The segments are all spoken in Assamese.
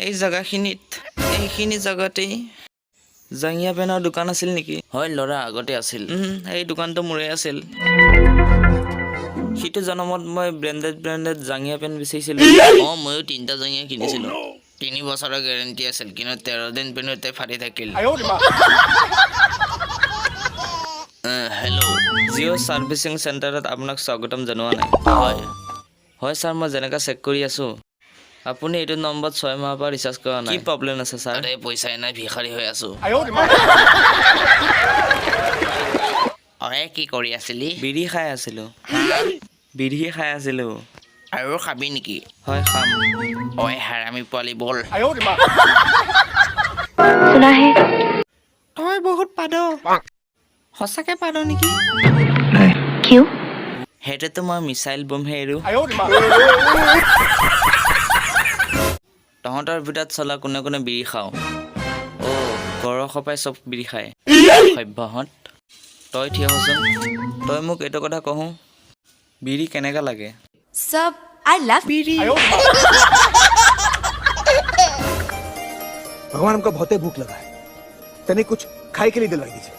এই জাগাখিনিত এইখিনি জাগাতেই জাঙিয়া পেনৰ দোকান আছিল নেকি হয় লৰা আগতে আছিল এই দোকানটো মোৰে আছিল সিটো জনমত মই ব্ৰেণ্ডেড জাঙিয়া পেন বিচাৰিছিলো ময়ো 3টা জাঙিয়া কিনিছিলো 3 বছৰৰ গ্যাৰান্টি আছিল কিন্তু 13 দিন পিনতে ফাটি থাকিল হেল্ল' জিঅ' সাৰ্ভিসিং চেণ্টাৰত আপোনাক স্বাগতম জনোৱা নাই হয় ছাৰ মই যেনেকা চেক কৰি আছো আপুনি এইটো নম্বৰত 6 মাহৰ পৰা ৰিচাৰ্জ কৰা নাই কি প্ৰব্লেম আছে ছাৰ আৰে পইচাই নাই ভিখাৰী হৈ আছো অৰে কি কৰি আছিলি বিড়ি খাই আছিলো আৰু খাবি নেকি হয় খাম ওই হাৰামি পোৱালি বল सुना है তই বহুত পাদ সঁচাকে পাদ নেকি क्यों হেটেতো মই মিছাইল বম হেৰু তহঁতৰ ভিতৰত চলা কোনে কোনে বিড়ি খাও গৰখপাই চব বিড়ি খায় সভ্যহত তই থিয় হচোন তই মোক এইটো কথা কহো বিড়ি কেনেকা লাগে सब आई लव বিড়ি भगवान हमको बहुत भूख लगा है तने कुछ खाए के लिए दिलवाई दीजिए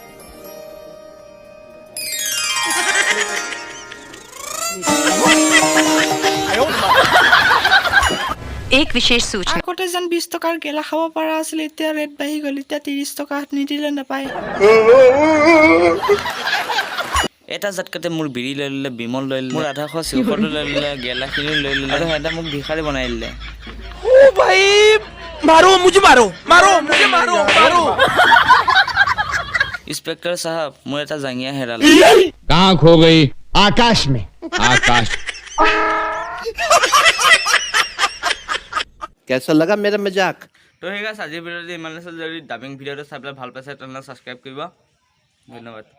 एक विशेष सूचना আগতে যেন 20 টকাৰ গেলা খাব পৰা আছিল এতিয়া ৰেট বাঢ়ি গ'ল এতিয়া 30 টকা নিদিলে নাপায় এটা জাতকাতে মোৰ বিড়ি লৈ ললে বিমল লৈ ললে মোৰ আধা খোৱা চিউপটো লৈ ললে গেলাখিনি লৈ ললে আৰু এটা মোক ভিখাৰী বনাই দিলে ओ भाई मारो मुझे मारो इंस्पेक्टर साहब মোৰ এটা জাঙিয়া হেৰাল कहाँ खो गई आकाश में आकाश कैसा लगा मेरा मजाक তো হেগা আজি ভিডিঅ'টো ইমান আছিল যদি ডাবিং ভিডিঅ'টো চাই পেলাই ভাল পাইছে তেনেহ'লে সাবস্ক্ৰাইব কৰিব ধন্যবাদ